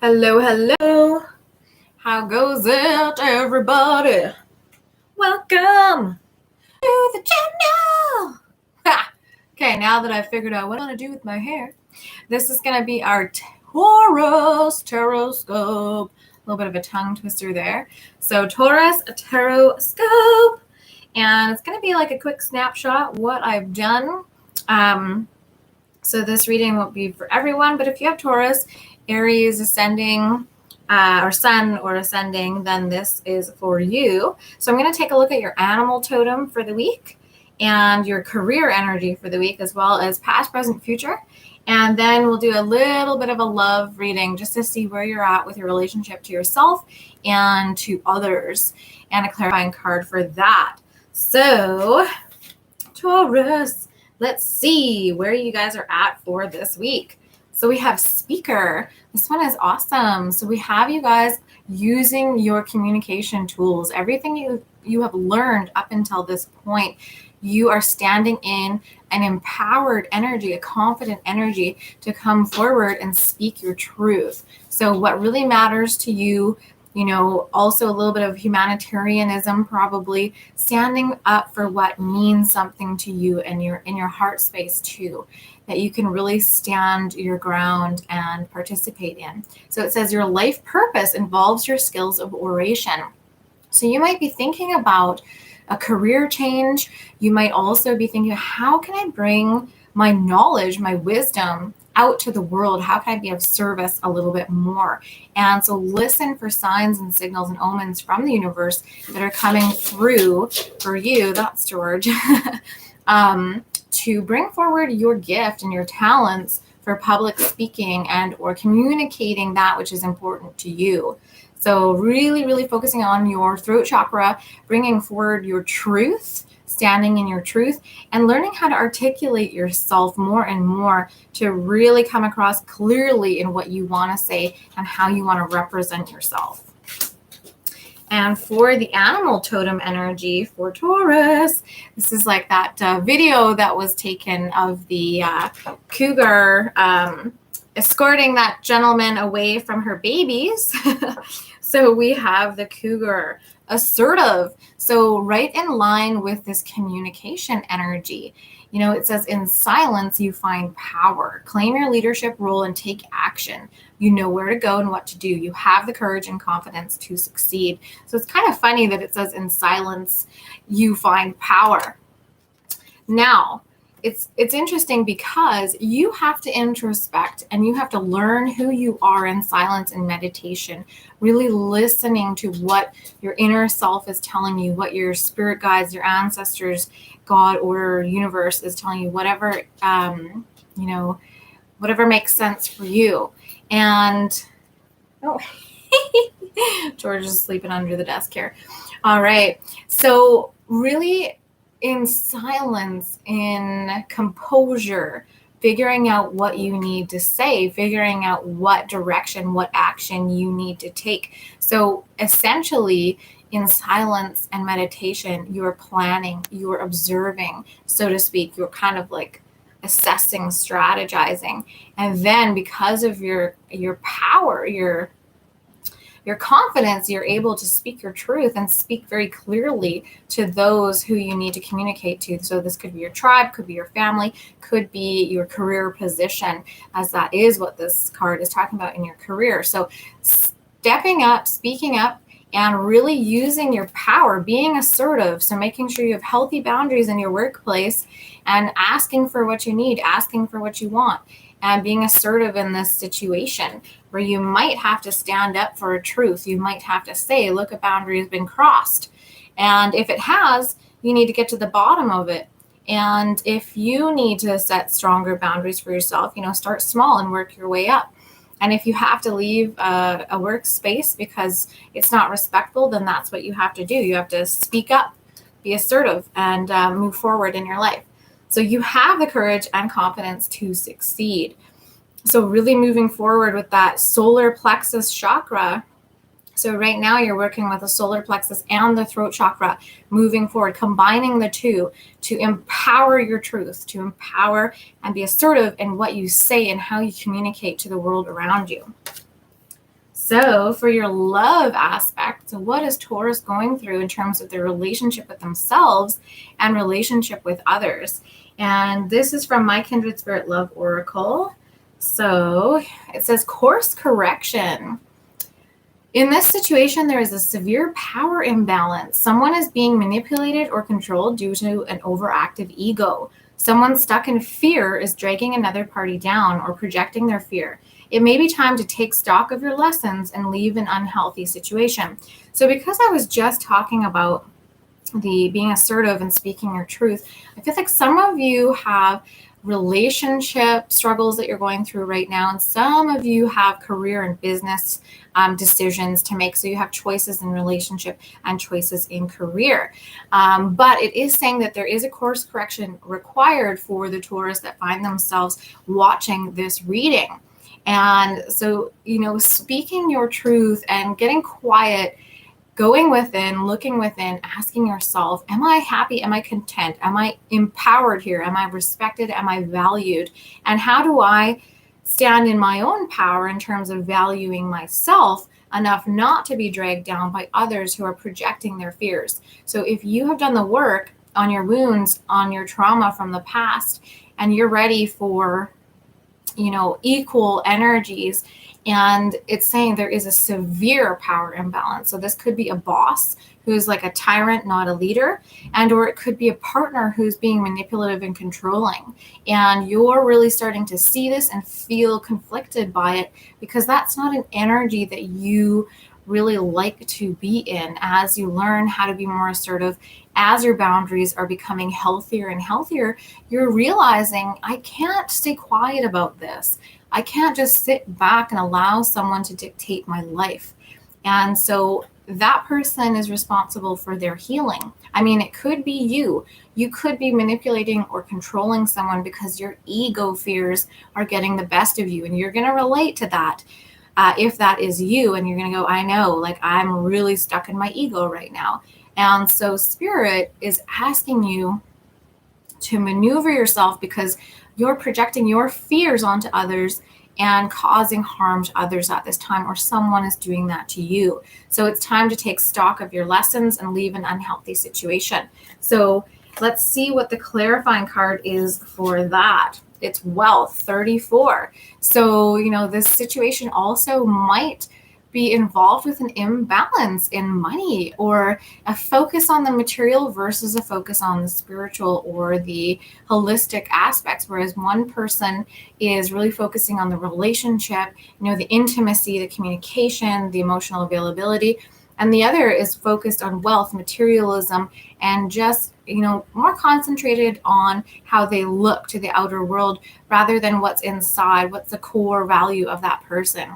Hello, hello. How goes it, everybody? Welcome to the channel. Ha! Okay, now that I've figured out what I want to do with my hair, this is going to be our Taurus Tarotscope. A little bit of a tongue twister there. So Taurus Tarotscope, and it's going to be like a quick snapshot what I've done. So this reading won't be for everyone, but if you have Taurus, Aries ascending, or sun or ascending, then this is for you. So I'm going to take a look at your animal totem for the week and your career energy for the week, as well as past, present, future. And then we'll do a little bit of a love reading just to see where you're at with your relationship to yourself and to others, and a clarifying card for that. So Taurus, let's see where you guys are at for this week. So we have speaker. This one is awesome. So we have you guys using your communication tools. Everything you have learned up until this point, you are standing in an empowered energy, a confident energy to come forward and speak your truth. So what really matters to you, also a little bit of humanitarianism, probably standing up for what means something to you and you're in your heart space too, that you can really stand your ground and participate in. So it says your life purpose involves your skills of oration. So you might be thinking about a career change. You might also be thinking, how can I bring my knowledge, my wisdom out to the world? How can I be of service a little bit more? And so listen for signs and signals and omens from the universe that are coming through for you. That's George. To bring forward your gift and your talents for public speaking and or communicating that which is important to you. So really, really focusing on your throat chakra, bringing forward your truth, standing in your truth, and learning how to articulate yourself more and more to really come across clearly in what you want to say and how you want to represent yourself. And for the animal totem energy for Taurus, this is like that video that was taken of the cougar escorting that gentleman away from her babies. So we have the cougar, assertive. So right in line with this communication energy. It says in silence, you find power. Claim your leadership role and take action. You know where to go and what to do. You have the courage and confidence to succeed. So it's kind of funny that it says in silence, you find power. Now, it's interesting because you have to introspect and you have to learn who you are in silence and meditation, really listening to what your inner self is telling you, what your spirit guides, your ancestors, God or universe is telling you, whatever, whatever makes sense for you. And, George is sleeping under the desk here. All right. So really, in silence, in composure, figuring out what you need to say, figuring out what direction, what action you need to take. So essentially, in silence and meditation, you're planning, you're observing, so to speak. You're kind of like assessing, strategizing. And then because of your power, your confidence, you're able to speak your truth and speak very clearly to those who you need to communicate to. So this could be your tribe, could be your family, could be your career position, as that is what this card is talking about in your career. So stepping up, speaking up, and really using your power, being assertive. So making sure you have healthy boundaries in your workplace and asking for what you need, asking for what you want, and being assertive in this situation where you might have to stand up for a truth. You might have to say, look, a boundary has been crossed. And if it has, you need to get to the bottom of it. And if you need to set stronger boundaries for yourself, start small and work your way up. And if you have to leave a workspace because it's not respectful, then that's what you have to do. You have to speak up, be assertive, and move forward in your life. So you have the courage and confidence to succeed. So really moving forward with that solar plexus chakra. So right now you're working with the solar plexus and the throat chakra, moving forward, combining the two to empower your truth, to empower and be assertive in what you say and how you communicate to the world around you. So for your love aspect, so what is Taurus going through in terms of their relationship with themselves and relationship with others? And this is from my Kindred Spirit Love Oracle. So it says course correction. In this situation, there is a severe power imbalance. Someone is being manipulated or controlled due to an overactive ego. Someone stuck in fear is dragging another party down or projecting their fear. It may be time to take stock of your lessons and leave an unhealthy situation. So because I was just talking about the being assertive and speaking your truth, I feel like some of you have relationship struggles that you're going through right now, and some of you have career and business decisions to make. So you have choices in relationship and choices in career. But it is saying that there is a course correction required for the Taurus that find themselves watching this reading. And so, speaking your truth and getting quiet, going within, looking within, asking yourself, am I happy? Am I content? Am I empowered here? Am I respected? Am I valued? And how do I stand in my own power in terms of valuing myself enough not to be dragged down by others who are projecting their fears? So if you have done the work on your wounds, on your trauma from the past, and you're ready for, equal energies, and it's saying there is a severe power imbalance. So this could be a boss who's like a tyrant, not a leader, or it could be a partner who's being manipulative and controlling. And you're really starting to see this and feel conflicted by it, because that's not an energy that you really like to be in. As you learn how to be more assertive, as your boundaries are becoming healthier and healthier, you're realizing, I can't stay quiet about this. I can't just sit back and allow someone to dictate my life. And so that person is responsible for their healing. I mean, it could be you. You could be manipulating or controlling someone because your ego fears are getting the best of you. And you're going to relate to that if that is you. And you're going to go, I know, like I'm really stuck in my ego right now. And so Spirit is asking you to maneuver yourself, because you're projecting your fears onto others and causing harm to others at this time, or someone is doing that to you. So it's time to take stock of your lessons and leave an unhealthy situation. So let's see what the clarifying card is for that. It's wealth, 34. So, this situation also might be involved with an imbalance in money, or a focus on the material versus a focus on the spiritual or the holistic aspects, whereas one person is really focusing on the relationship, the intimacy, the communication, the emotional availability, and the other is focused on wealth, materialism, and just more concentrated on how they look to the outer world rather than what's inside, what's the core value of that person.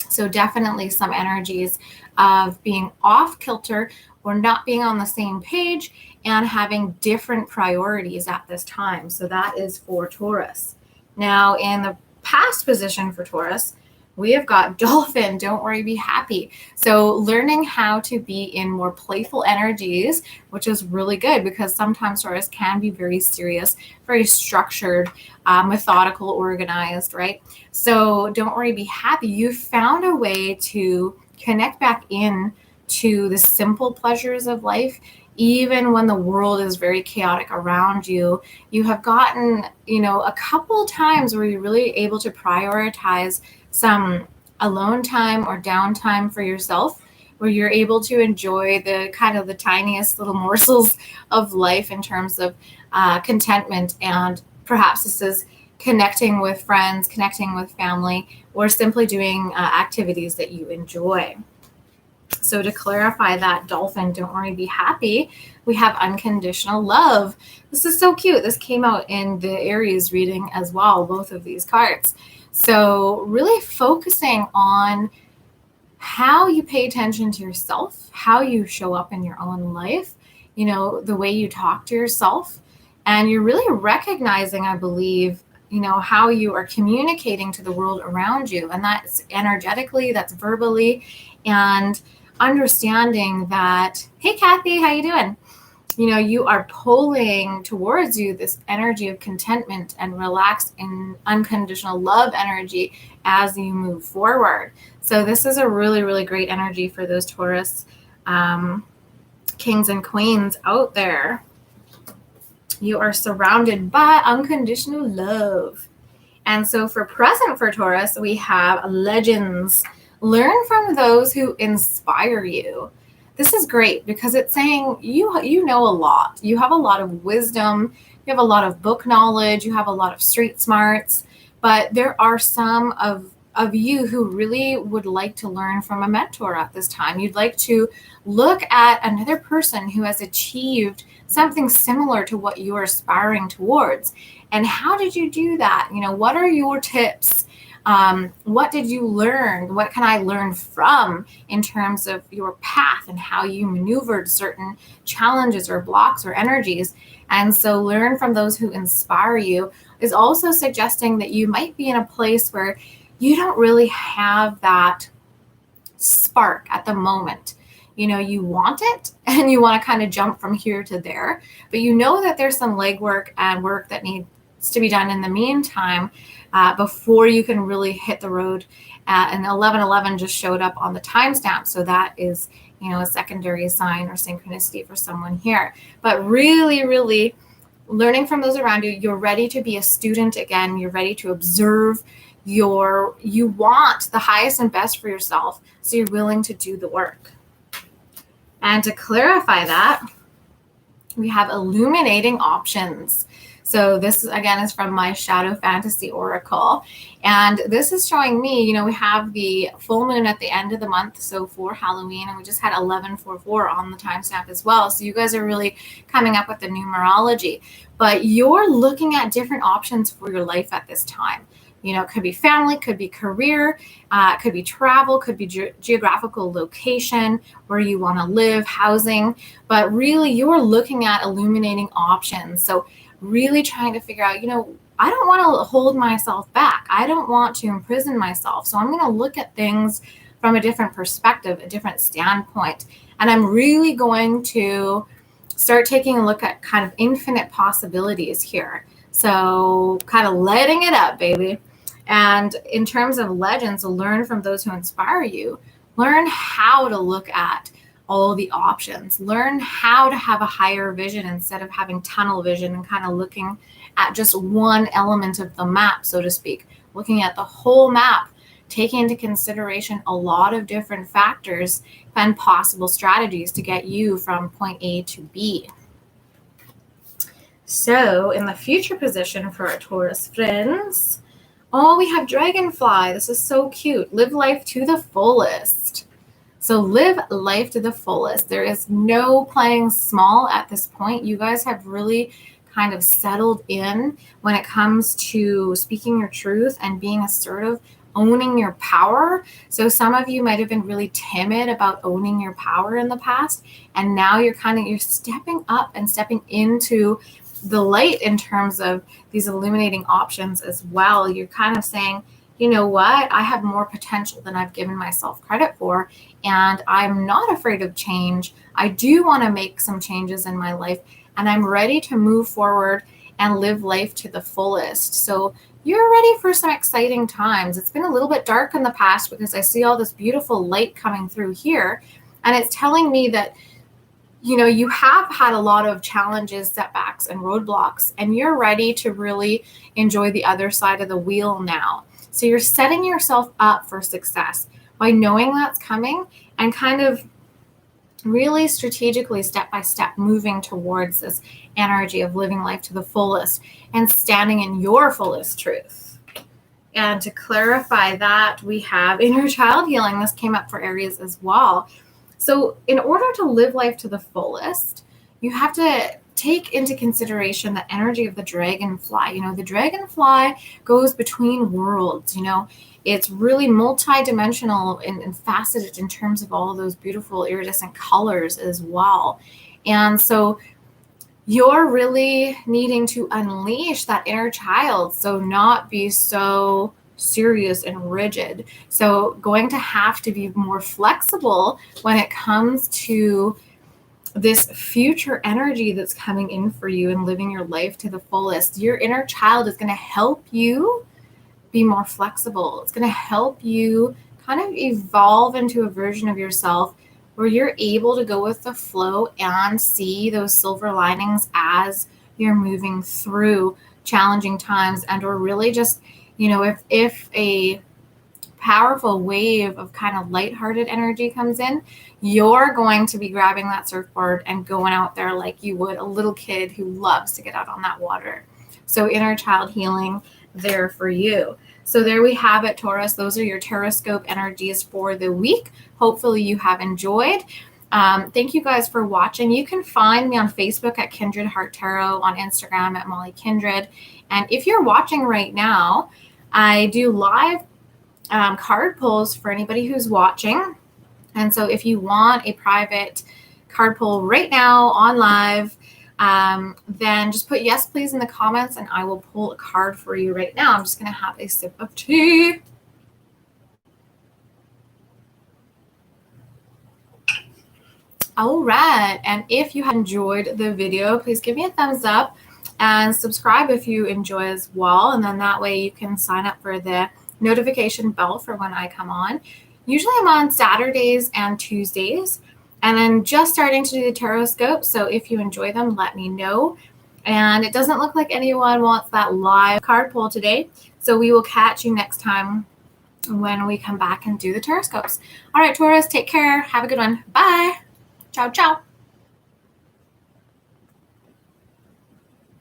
So definitely some energies of being off kilter or not being on the same page and having different priorities at this time. So that is for Taurus. Now, in the past position for Taurus, we have got Dolphin, don't worry, be happy. So learning how to be in more playful energies, which is really good, because sometimes Taurus can be very serious, very structured, methodical, organized, right? So don't worry, be happy. You've found a way to connect back in to the simple pleasures of life, even when the world is very chaotic around you. You have gotten, a couple times where you're really able to prioritize some alone time or downtime for yourself, where you're able to enjoy the kind of the tiniest little morsels of life in terms of contentment. And perhaps this is connecting with friends, connecting with family, or simply doing activities that you enjoy. So to clarify that, Dolphin, don't worry, be happy, we have unconditional love. This is so cute. This came out in the Aries reading as well, both of these cards. So really focusing on how you pay attention to yourself, how you show up in your own life, the way you talk to yourself. And you're really recognizing, I believe, how you are communicating to the world around you. And that's energetically, that's verbally, and understanding that, hey, Kathy, how you doing? you are pulling towards you this energy of contentment and relaxed and unconditional love energy as you move forward. So this is a really, really great energy for those Taurus kings and queens out there. You are surrounded by unconditional love. And so for present for Taurus, we have legends. Learn from those who inspire you. This is great because it's saying you know a lot. You have a lot of wisdom. You have a lot of book knowledge. You have a lot of street smarts. But there are some of you who really would like to learn from a mentor at this time. You'd like to look at another person who has achieved something similar to what you're aspiring towards. And how did you do that? What are your tips? What did you learn? What can I learn from in terms of your path and how you maneuvered certain challenges or blocks or energies? And so learn from those who inspire you is also suggesting that you might be in a place where you don't really have that spark at the moment. You want it and you want to kind of jump from here to there, but that there's some legwork and work that needs to be done in the meantime before you can really hit the road. And 1111 just showed up on the timestamp. So that is, a secondary sign or synchronicity for someone here. But really, really learning from those around you. You're ready to be a student again. You're ready to observe. You want the highest and best for yourself. So you're willing to do the work. And to clarify that, we have illuminating options. So this, again, is from my Shadow Fantasy Oracle. And this is showing me, we have the full moon at the end of the month, so for Halloween, and we just had 1144 on the timestamp as well. So you guys are really coming up with the numerology. But you're looking at different options for your life at this time. It could be family, could be career, could be travel, could be geographical location, where you want to live, housing. But really, you're looking at illuminating options. So really trying to figure out, I don't want to hold myself back. I don't want to imprison myself. So I'm going to look at things from a different perspective, a different standpoint. And I'm really going to start taking a look at kind of infinite possibilities here. So kind of letting it up, baby. And in terms of legends, learn from those who inspire you. Learn how to look at all the options. Learn how to have a higher vision instead of having tunnel vision and kind of looking at just one element of the map, so to speak. Looking at the whole map, taking into consideration a lot of different factors and possible strategies to get you from point A to B. So in the future position for our Taurus friends, we have Dragonfly. This is so cute. Live life to the fullest. So live life to the fullest. There is no playing small at this point. You guys have really kind of settled in when it comes to speaking your truth and being assertive, owning your power. So some of you might have been really timid about owning your power in the past. And now you're stepping up and stepping into the light in terms of these illuminating options as well. You're kind of saying, you know what, I have more potential than I've given myself credit for, and I'm not afraid of change. I do want to make some changes in my life, and I'm ready to move forward and live life to the fullest. So you're ready for some exciting times. It's been a little bit dark in the past because I see all this beautiful light coming through here, and it's telling me that you have had a lot of challenges, setbacks, and roadblocks, and you're ready to really enjoy the other side of the wheel now. So you're setting yourself up for success by knowing that's coming and kind of really strategically, step by step, moving towards this energy of living life to the fullest and standing in your fullest truth. And to clarify that, we have inner child healing. This came up for Aries as well. So in order to live life to the fullest, you have to take into consideration the energy of the dragonfly. The dragonfly goes between worlds. It's really multi-dimensional and faceted in terms of all of those beautiful iridescent colors as well. And so you're really needing to unleash that inner child, so not be so serious and rigid. So going to have to be more flexible when it comes to this future energy that's coming in for you and living your life to the fullest. Your inner child is going to help you be more flexible. It's going to help you kind of evolve into a version of yourself where you're able to go with the flow and see those silver linings as you're moving through challenging times, and or really just, if a powerful wave of kind of lighthearted energy comes in, you're going to be grabbing that surfboard and going out there like you would a little kid who loves to get out on that water. So inner child healing there for you. So there we have it, Taurus. Those are your Tarotscope energies for the week. Hopefully you have enjoyed. Thank you guys for watching. You can find me on Facebook at Kindred Heart Tarot, on Instagram at Molly Kindred. And if you're watching right now, I do live card pulls for anybody who's watching. And so if you want a private card pull right now on live, then just put yes, please in the comments and I will pull a card for you right now. I'm just going to have a sip of tea. All right. And if you have enjoyed the video, please give me a thumbs up and subscribe if you enjoy as well. And then that way you can sign up for the notification bell for when I come on. Usually I'm on Saturdays and Tuesdays, and then just starting to do the Tarotscope. So if you enjoy them, let me know. And it doesn't look like anyone wants that live card pull today. So we will catch you next time when we come back and do the Tarotscopes. All right, Taurus, take care. Have a good one. Bye. Ciao, ciao.